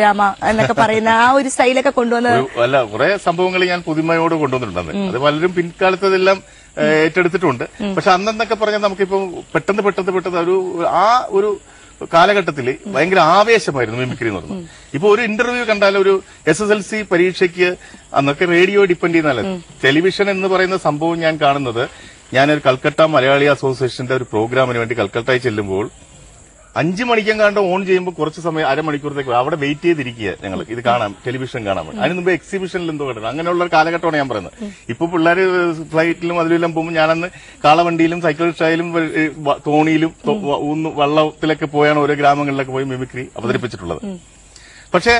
രാമ എന്നൊക്കെ പറയുന്ന ആ ഒരു സ്റ്റൈലൊക്കെ കൊണ്ടുവന്ന് അല്ല കുറെ സംഭവങ്ങൾ ഞാൻ പുതുമയോട് കൊണ്ടുവന്നിട്ടുണ്ടെന്ന് അത് പലരും പിൻകാലത്ത് അതെല്ലാം ഏറ്റെടുത്തിട്ടുണ്ട്. പക്ഷെ അന്നെന്നൊക്കെ പറഞ്ഞാൽ നമുക്കിപ്പോ പെട്ടെന്ന് ഒരു കാലഘട്ടത്തിൽ ഭയങ്കര ആവേശമായിരുന്നു മിമിക്രി എന്ന് പറഞ്ഞത്. ഇപ്പൊ ഒരു ഇന്റർവ്യൂ കണ്ടാൽ ഒരു SSLC പരീക്ഷയ്ക്ക് അന്നൊക്കെ റേഡിയോ ഡിപ്പെൻഡ് ചെയ്യുന്നതല്ല. ടെലിവിഷൻ എന്ന് പറയുന്ന സംഭവം ഞാൻ കാണുന്നത് ഞാനൊരു കൽക്കട്ട മലയാളി അസോസിയേഷന്റെ ഒരു പ്രോഗ്രാമിന് വേണ്ടി കൽക്കട്ടയിൽ ചെല്ലുമ്പോൾ 5 മണിക്കെങ്ങാണ്ട് ഓൺ ചെയ്യുമ്പോൾ കുറച്ച് സമയം അരമണിക്കൂറത്തേക്ക് അവിടെ വെയിറ്റ് ചെയ്തിരിക്കുക ഞങ്ങൾ ഇത് കാണാം, ടെലിവിഷൻ കാണാൻ വേണ്ടി. അതിന് മുമ്പ് എക്സിബിഷനിൽ എന്തോ കിട്ടണം. അങ്ങനെയുള്ള ഒരു കാലഘട്ടമാണ് ഞാൻ പറയുന്നത്. ഇപ്പൊ പിള്ളേർ ഫ്ലൈറ്റിലും അതിലെല്ലാം പോകുമ്പോൾ ഞാനന്ന് കാളവണ്ടിയിലും സൈക്കിൾ റിക്ഷയിലും തോണിയിലും വള്ളത്തിലൊക്കെ പോയാണ് ഓരോ ഗ്രാമങ്ങളിലൊക്കെ പോയി മിമിക്രി അവതരിപ്പിച്ചിട്ടുള്ളത്. പക്ഷെ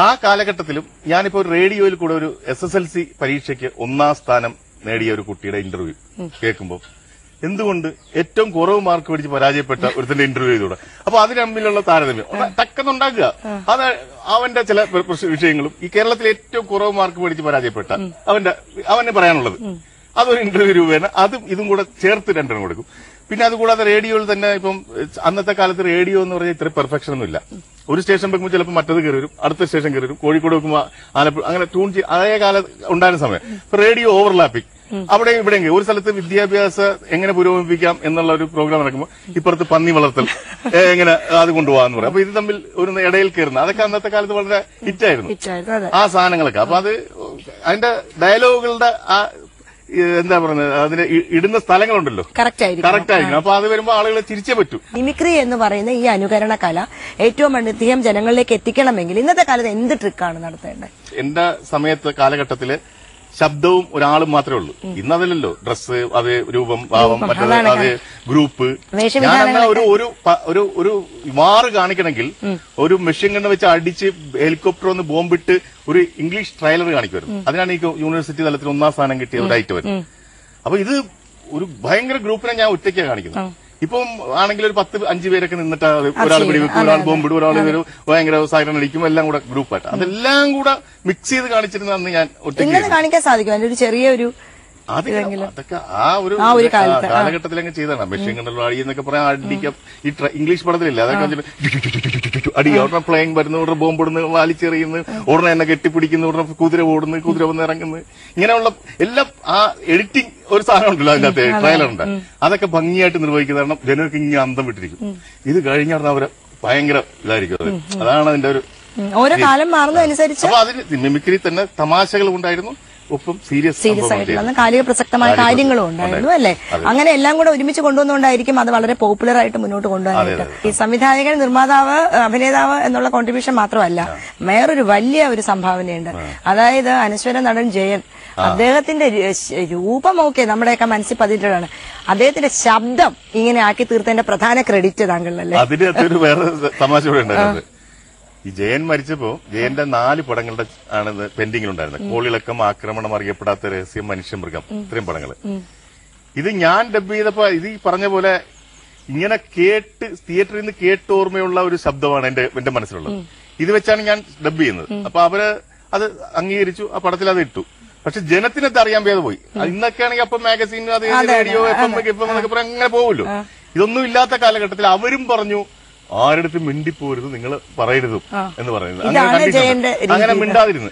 ആ കാലഘട്ടത്തിലും ഞാനിപ്പോ റേഡിയോയിൽ കൂടെ ഒരു SSLC പരീക്ഷയ്ക്ക് 1ാം സ്ഥാനം നേടിയ ഒരു കുട്ടിയുടെ ഇന്റർവ്യൂ കേൾക്കുമ്പോൾ എന്തുകൊണ്ട് ഏറ്റവും കുറവ് മാർക്ക് മേടിച്ച് പരാജയപ്പെട്ട ഒരുത്തിന്റെ ഇന്റർവ്യൂ ചെയ്തുകൂടെ? അപ്പൊ അതിന് തമ്മിലുള്ള താരതമ്യം ടക്കെന്നുണ്ടാക്കുക. അത് അവന്റെ ചില വിഷയങ്ങളും ഈ കേരളത്തിൽ ഏറ്റവും കുറവ് മാർക്ക് മേടിച്ച് പരാജയപ്പെട്ട അവന് പറയാനുള്ളത് അതൊരു ഇന്റർവ്യൂ രൂപേണ അതും ഇതും കൂടെ ചേർത്ത് 2 കൊടുക്കും. പിന്നെ അതുകൂടാതെ റേഡിയോയിൽ തന്നെ ഇപ്പം അന്നത്തെ കാലത്ത് റേഡിയോ എന്ന് പറഞ്ഞാൽ ഇത്ര പെർഫെക്ഷൻ ഒന്നുമില്ല. ഒരു സ്റ്റേഷൻ വെക്കുമ്പോൾ ചിലപ്പോൾ മറ്റത് കയറി വരും, അടുത്ത സ്റ്റേഷൻ കയറി വരും, കോഴിക്കോട് വെക്കുമ്പോൾ ആലപ്പുഴ, അങ്ങനെ ട്യൂൺ ചെയ്ത് അതേ കാലം ഉണ്ടായിരുന്ന സമയം ഇപ്പൊ റേഡിയോ ഓവർലാപ്പിംഗ് അവിടെ ഇവിടെയെങ്കിൽ ഒരു സ്ഥലത്ത് വിദ്യാഭ്യാസം എങ്ങനെ പുരോഗമിപ്പിക്കാം എന്നുള്ള ഒരു പ്രോഗ്രാം നടക്കുമ്പോൾ ഇപ്പുറത്ത് പന്നി വളർത്തൽ എങ്ങനെ അത് കൊണ്ടുപോകാന്ന് പറയും. അപ്പൊ ഇത് തമ്മിൽ ഒരു ഇടയിൽ കയറുന്നത് അതൊക്കെ അന്നത്തെ കാലത്ത് വളരെ ഹിറ്റായിരുന്നു ആ സാധനങ്ങളൊക്കെ. അപ്പൊ അത് അതിന്റെ ഡയലോഗുകളുടെ ആ എന്താ പറയുന്നത് അതിന് ഇടുന്ന സ്ഥലങ്ങളുണ്ടല്ലോ കറക്റ്റ് ആയിരിക്കും. അപ്പൊ അത് വരുമ്പോൾ ആളുകളെ ചിരിച്ചേ പറ്റൂ. മിമിക്രി എന്ന് പറയുന്ന ഈ അനുകരണ കല ഏറ്റവും അധികം ജനങ്ങളിലേക്ക് എത്തിക്കണമെങ്കിൽ ഇന്നത്തെ കാലത്ത് എന്ത് ട്രിക്കാണ് നടത്തേണ്ടത്? എന്റെ സമയത്ത് കാലഘട്ടത്തില് ശബ്ദവും ഒരാളും മാത്രമേ ഉള്ളൂ. ഇന്നതല്ലല്ലോ ഡ്രസ്സ്, അത് രൂപം, ഭാവം, മറ്റത് അത് ഗ്രൂപ്പ്. ഞാനെന്നാ ഒരു വാറ് കാണിക്കണമെങ്കിൽ ഒരു മെഷീൻ ഗണ്ണ് വെച്ച് അടിച്ച് ഹെലികോപ്റ്റർ ഒന്ന് ബോംബിട്ട് ഒരു ഇംഗ്ലീഷ് ട്രailer കാണിക്കുമായിരുന്നു. അതിനാണ് ഈ യൂണിവേഴ്സിറ്റി തലത്തിൽ 1ാം സ്ഥാനം കിട്ടിയ ഒരു ഐറ്റം വരും. അപ്പൊ ഇത് ഒരു ഭയങ്കര ഗ്രൂപ്പിനെ ഞാൻ ഒറ്റയ്ക്കാണ് കാണിക്കുന്നത്. ഇപ്പം ആണെങ്കിൽ ഒരു 10-5 പേരൊക്കെ നിന്നിട്ട് ഒരാൾ പിടിവെക്കും, ഒരാൾ ബോംബിടും, ഒരാൾ ഒരു ഭയങ്കര സൈറൺ അടിക്കും, എല്ലാം കൂടെ ഗ്രൂപ്പായിട്ട് അതെല്ലാം കൂടെ മിക്സ് ചെയ്ത് കാണിച്ചിരുന്ന ഞാൻ ഒറ്റയ്ക്ക് കാണിക്കാൻ സാധിക്കും. ഒരു ചെറിയൊരു അതൊക്കെ ആ ഒരു കാലഘട്ടത്തിൽ അങ്ങ് ചെയ്താണ്. മെഷീൻ കണ്ടല്ലോ അടി എന്നൊക്കെ പറയാൻ അടിക്കാം. ഈ ഇംഗ്ലീഷ് പടത്തിലില്ല അതൊക്കെ അടി ഉടനെ പ്ലേയിങ് വരുന്നു, ഉടനെ ബോംബിടുന്നു, വലിച്ചെറിയുന്നു, ഉടനെ എന്നെ കെട്ടിപ്പിടിക്കുന്നു, ഉടനെ കുതിര ഓടുന്നു, കുതിര വന്ന് ഇറങ്ങുന്നു, ഇങ്ങനെയുള്ള എല്ലാം ആ എഡിറ്റിംഗ് ഒരു സാധനം ഉണ്ടല്ലോ അതിനകത്ത് ട്രailerണ്ട്. അതൊക്കെ ഭംഗിയായിട്ട് നിർവഹിക്കുന്ന കാരണം ജനങ്ങൾക്ക് ഇങ്ങനെ അന്തം വിട്ടിരിക്കും. ഇത് കഴിഞ്ഞാൽ അവര് ഭയങ്കര ഇതായിരിക്കും. അതാണ് അതിന്റെ ഒരു ഓരോ കാലം മാറുന്നതനുസരിച്ച്. അപ്പൊ അതിന് മിമിക്രി തന്നെ തമാശകൾ ഉണ്ടായിരുന്നു, ഒപ്പം സീരിയസ് ആയിട്ടുള്ള കാലിക പ്രസക്തമായ കാര്യങ്ങളും ഉണ്ടായിരുന്നു അല്ലെ? അങ്ങനെ എല്ലാം കൂടെ ഒരുമിച്ച് കൊണ്ടുവന്നുകൊണ്ടായിരിക്കും അത് വളരെ പോപ്പുലർ ആയിട്ട് മുന്നോട്ട് കൊണ്ടുപോകാനായിട്ട്. ഈ സംവിധായകൻ, നിർമ്മാതാവ്, അഭിനേതാവ് എന്നുള്ള കോൺട്രിബ്യൂഷൻ മാത്രമല്ല, വേറൊരു വലിയ ഒരു സംഭാവനയുണ്ട്. അതായത് അനശ്വര നടൻ ജയൻ, അദ്ദേഹത്തിന്റെ രൂപമൊക്കെ നമ്മുടെയൊക്കെ മനസ്സിൽ പതിഞ്ഞിട്ടാണ്. അദ്ദേഹത്തിന്റെ ശബ്ദം ഇങ്ങനെ ആക്കി തീർത്തതിന്റെ പ്രധാന ക്രെഡിറ്റ് താങ്കളിലല്ലേ? അതിന് വേറെ തമാശ കൂടെ ഉണ്ടായിരുന്നത്. ഈ ജയൻ മരിച്ചപ്പോ ജയന്റെ 4 പടങ്ങളുടെ ആണ് പെൻഡിങ്ങിലുണ്ടായിരുന്നത്. കോളിളക്കം, ആക്രമണം, അറിയപ്പെടാത്ത രഹസ്യം, മനുഷ്യമൃഗം, ഇത്രയും പടങ്ങള്. ഇത് ഞാൻ ഡബ് ചെയ്തപ്പോ ഇത് ഈ പറഞ്ഞ പോലെ ഇങ്ങനെ കേട്ട് തിയേറ്ററിൽ നിന്ന് കേട്ട് ഓർമ്മയുള്ള ഒരു ശബ്ദമാണ് എന്റെ മനസ്സിലുള്ളത്. ഇത് വെച്ചാണ് ഞാൻ ഡബ് ചെയ്യുന്നത്. അപ്പൊ അവര് അത് അംഗീകരിച്ചു, ആ പടത്തിൽ അത് ഇട്ടു. പക്ഷെ ജനത്തിനത് അറിയാൻ പേര് പോയി. ഇന്നൊക്കെ ആണെങ്കിൽ അപ്പം മാഗസീൻ, അത് റേഡിയോ, എഫ് എം എന്നൊക്കെ പറയാൻ അങ്ങനെ പോകുമല്ലോ. ഇതൊന്നും ഇല്ലാത്ത കാലഘട്ടത്തിൽ അവരും പറഞ്ഞു ആരുടെ മിണ്ടിപ്പോരുത്, നിങ്ങൾ പറയരുതും എന്ന് പറയുന്നത്. അങ്ങനെ മിണ്ടാതിരുന്നു.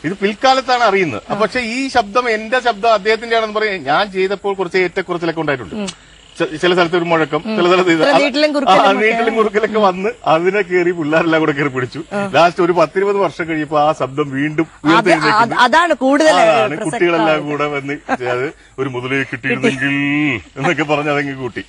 ഇത് പിൽക്കാലത്താണ് അറിയുന്നത്. പക്ഷെ ഈ ശബ്ദം എന്റെ ശബ്ദം അദ്ദേഹത്തിന്റെ ആണെന്ന് പറയും. ഞാൻ ചെയ്തപ്പോൾ കുറച്ച് ഏറ്റക്കുറച്ചിലൊക്കെ ഉണ്ടായിട്ടുണ്ട്. ചില സ്ഥലത്ത് ഒരു മുഴക്കം, ചില സ്ഥലത്ത് നീട്ടിലും കുറുക്കലൊക്കെ വന്ന് അതിനെ കയറി പിള്ളേരെല്ലാം കൂടെ കയറി പിടിച്ചു. ലാസ്റ്റ് ഒരു 10-20 വർഷം കഴിയുമ്പോൾ ആ ശബ്ദം വീണ്ടും അതാണ് കുട്ടികളെല്ലാം കൂടെ വന്ന് അത് ഒരു മുതലേ കിട്ടിയിരുന്നെങ്കിൽ എന്നൊക്കെ പറഞ്ഞ് അതെങ്കിൽ കൂട്ടി.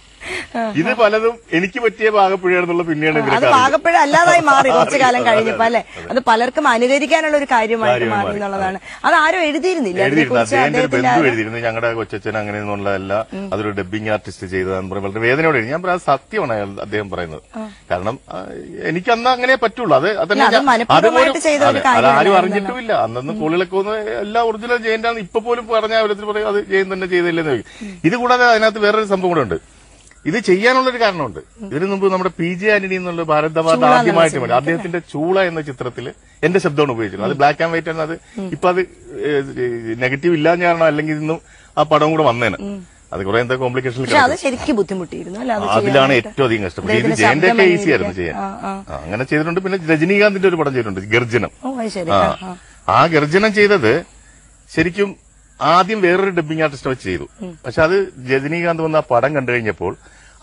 ഇത് പലതും എനിക്ക് പറ്റിയ പാകപ്പിഴയാണെന്നുള്ള പിന്നെയാണ് അത് പാകപ്പിഴ അല്ലാതായി മാറി കുറച്ചു കാലം കഴിഞ്ഞപ്പോ അല്ലെ? അത് പലർക്കും അനുകരിക്കാനുള്ള ഒരു കാര്യമായിട്ട് മാറി എന്നുള്ളതാണ്. അത് ആരും എഴുതിയിരുന്നില്ല. അദ്ദേഹത്തിന്റെ ഒരു ബന്ധു എഴുതിയിരുന്നു, ഞങ്ങളുടെ കൊച്ചച്ഛൻ അങ്ങനെയൊന്നുള്ളതല്ല, അതൊരു ഡബ്ബിംഗ് ആർട്ടിസ്റ്റ് ചെയ്തതാന്ന് പറയും. വളരെ വേദനയോടെ ഞാൻ പറയാം, സത്യമാണ് അദ്ദേഹം പറയുന്നത്. കാരണം എനിക്കന്ന് അങ്ങനെ പറ്റുള്ളൂ. അതാരും അറിഞ്ഞിട്ടുമില്ല. അന്നൊന്നും കോളിളൊക്കെ എല്ലാ ഒറിജിനൽ ജയന്റാണ്. ഇപ്പൊ പോലും പറഞ്ഞ ഓരോരുത്തർ പറയും അത് ജയൻ തന്നെ ചെയ്തില്ലെന്ന് ചോദിക്കും. ഇത് കൂടാതെ അതിനകത്ത് വേറൊരു സംഭവം കൂടെ ഉണ്ട്. ഇത് ചെയ്യാനുള്ളൊരു കാരണമുണ്ട്. ഇതിനു മുമ്പ് നമ്മുടെ PJ ആന്റണി എന്നുള്ള ഭാരത് അവാർഡ് ആദ്യമായിട്ട് വേണ്ടി അദ്ദേഹത്തിന്റെ ചൂള എന്ന ചിത്രത്തിൽ എന്റെ ശബ്ദമാണ് ഉപയോഗിച്ചിരുന്നത്. അത് ബ്ലാക്ക് ആൻഡ് വൈറ്റ് ആണ്. അത് ഇപ്പൊ അത് നെഗറ്റീവ് ഇല്ലാഞ്ഞ കാരണം അല്ലെങ്കിൽ ഇന്നും ആ പടം കൂടെ വന്നേനെ. അത് കുറെ എന്താ കോംപ്ലിക്കേഷൻ. പക്ഷെ അത് ശരിക്കും ബുദ്ധിമുട്ടിയിരുന്നു അല്ലെ? അതിലാണ് ഏറ്റവും അധികം കഷ്ടപ്പെട്ടത്. ഇത് ജയന്റെ ഒക്കെ ഈസി ആയിരുന്നു ചെയ്യാൻ. അങ്ങനെ ചെയ്തിട്ടുണ്ട്. പിന്നെ രജനീകാന്തിന്റെ ഒരു പടം ചെയ്തിട്ടുണ്ട്, ഗർജനം. ആ ഗർജനം ചെയ്തത് ശരിക്കും ആദ്യം വേറൊരു ഡബ്ബിംഗ് ആർട്ടിസ്റ്റ് വെച്ച് ചെയ്തു. പക്ഷെ അത് രജനീകാന്ത് വന്ന് ആ പടം കണ്ടു കഴിഞ്ഞപ്പോൾ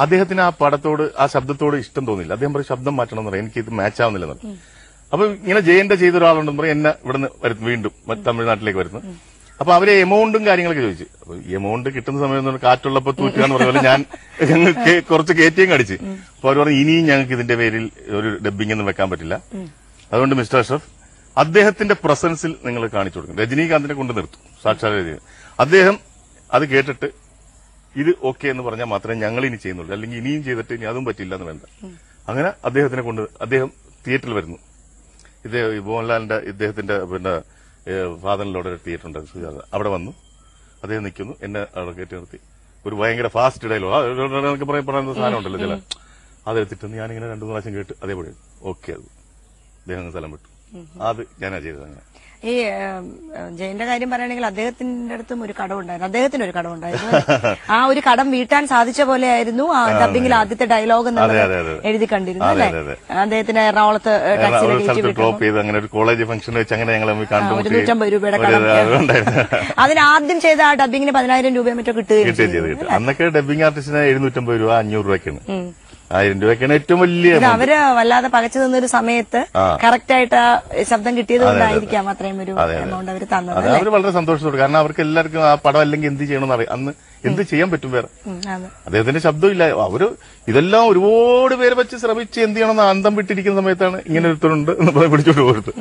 അദ്ദേഹത്തിന് ആ പടത്തോട്, ആ ശബ്ദത്തോട് ഇഷ്ടം തോന്നില്ല. അദ്ദേഹം പറയും ശബ്ദം മാറ്റണം എന്ന് പറയും, എനിക്ക് ഇത് മാച്ച് ആവുന്നില്ലെന്ന്. അപ്പൊ ഇങ്ങനെ ജയന്റെ ചെയ്ത ഒരാളുണ്ടെന്ന് പറയും, എന്നെ ഇവിടുന്ന് വരുന്നു, വീണ്ടും തമിഴ്നാട്ടിലേക്ക് വരുന്നു. അപ്പൊ അവരെ എമൗണ്ടും കാര്യങ്ങളൊക്കെ ചോദിച്ചു. അപ്പൊ എമൗണ്ട് കിട്ടുന്ന സമയം കാറ്റുള്ളപ്പോ തൂറ്റുകയെന്ന് പറഞ്ഞ പോലെ ഞാൻ ഞങ്ങൾക്ക് കുറച്ച് കയറ്റിയും കടിച്ച്. അപ്പൊ അവർ പറഞ്ഞു ഇനിയും ഞങ്ങൾക്ക് ഇതിന്റെ പേരിൽ ഒരു ഡബ്ബിംഗ് ഒന്നും വെക്കാൻ പറ്റില്ല. അതുകൊണ്ട് മിസ്റ്റർ അഷ്റഫ് അദ്ദേഹത്തിന്റെ പ്രസൻസിൽ നിങ്ങൾ കാണിച്ചു കൊടുക്കും. രജനീകാന്തിനെ കൊണ്ട് നിർത്തും, സാക്ഷാത് രജനീകാന്ത്. അദ്ദേഹം അത് കേട്ടിട്ട് ഇത് ഓക്കെ എന്ന് പറഞ്ഞാൽ മാത്രമേ ഞങ്ങൾ ഇനി ചെയ്യുന്നുള്ളൂ, അല്ലെങ്കിൽ ഇനിയും ചെയ്തിട്ട് ഇനി അതും പറ്റില്ല എന്ന് വേണ്ട. അങ്ങനെ അദ്ദേഹത്തിനെ കൊണ്ട് അദ്ദേഹം തിയേറ്ററിൽ വരുന്നു. ഇത് മോഹൻലാലിന്റെ ഇദ്ദേഹത്തിന്റെ പിന്നെ ഫാദറിലോടെ ഒരു തിയേറ്റർ ഉണ്ട്, അവിടെ വന്നു. അദ്ദേഹം നിൽക്കുന്നു, എന്നെ അവിടെ കയറ്റി നിർത്തി. ഒരു ഭയങ്കര ഫാസ്റ്റ് ഡയലോഗ് പറയുന്ന സാധനം ഉണ്ടല്ലോ ചില, അതെടുത്തിട്ട് ഞാനിങ്ങനെ 2-3 പ്രാവശ്യം കേട്ട് അതേപോലെ ഓക്കെ അത് അദ്ദേഹം സ്ഥലം വിട്ടു. അത് ഞാനാ ചെയ്തത്. അങ്ങനെ ഈ ജയന്റെ കാര്യം പറയുകയാണെങ്കിൽ അദ്ദേഹത്തിന്റെ അടുത്തും ഒരു കടമുണ്ടായിരുന്നു, അദ്ദേഹത്തിന് ഒരു കടമുണ്ടായിരുന്നു. ആ ഒരു കടം വീട്ടാൻ സാധിച്ച പോലെയായിരുന്നു ആ ഡബിംഗിൽ ആദ്യത്തെ ഡയലോഗ് എഴുതി കണ്ടിരുന്നു അല്ലെ? അദ്ദേഹത്തിന് എറണാകുളത്ത് ഡ്രോപ്പ് ചെയ്ത് അങ്ങനെ ഒരു കോളേജ് ഫംഗ്ഷൻ വെച്ച് അങ്ങനെ ഞങ്ങൾ 150 രൂപയുടെ കടം. അതിന് ആദ്യം ചെയ്ത ആ ഡബിംഗിന് 10,000 രൂപ മറ്റോ കിട്ടുകയും. അന്നൊക്കെ ഡബിംഗ് ആർട്ടിസ്റ്റിന് 750 രൂപ 500 രൂപയ്ക്കാണ്. 1000 രൂപയ്ക്കാണ് ഏറ്റവും വലിയ. അവര് വല്ലാതെ പകച്ചു നിന്നൊരു സമയത്ത് കറക്റ്റ് ആയിട്ട് ആ ശബ്ദം കിട്ടിയത് കൊണ്ടായിരിക്കാം അത്രയും ഒരു എമൗണ്ട് അവർ തന്നത്. അവര് വളരെ സന്തോഷത്തോടെ, കാരണം അവർക്ക് എല്ലാവർക്കും ആ പടം അല്ലെങ്കിൽ എന്ത് ചെയ്യണമെന്ന് അറിയാം. അന്ന് എന്ത് ചെയ്യാൻ പറ്റും വേറെ, അദ്ദേഹത്തിന്റെ ശബ്ദമില്ല. അവര് ഇതെല്ലാം ഒരുപാട് പേര് വെച്ച് ശ്രമിച്ച് എന്ത് ചെയ്യണമെന്ന് അന്തം വിട്ടിരിക്കുന്ന സമയത്താണ് ഇങ്ങനെ ഒരുത്തരുണ്ട് എന്ന് പിടിച്ചോണ്ട് പോരുത്.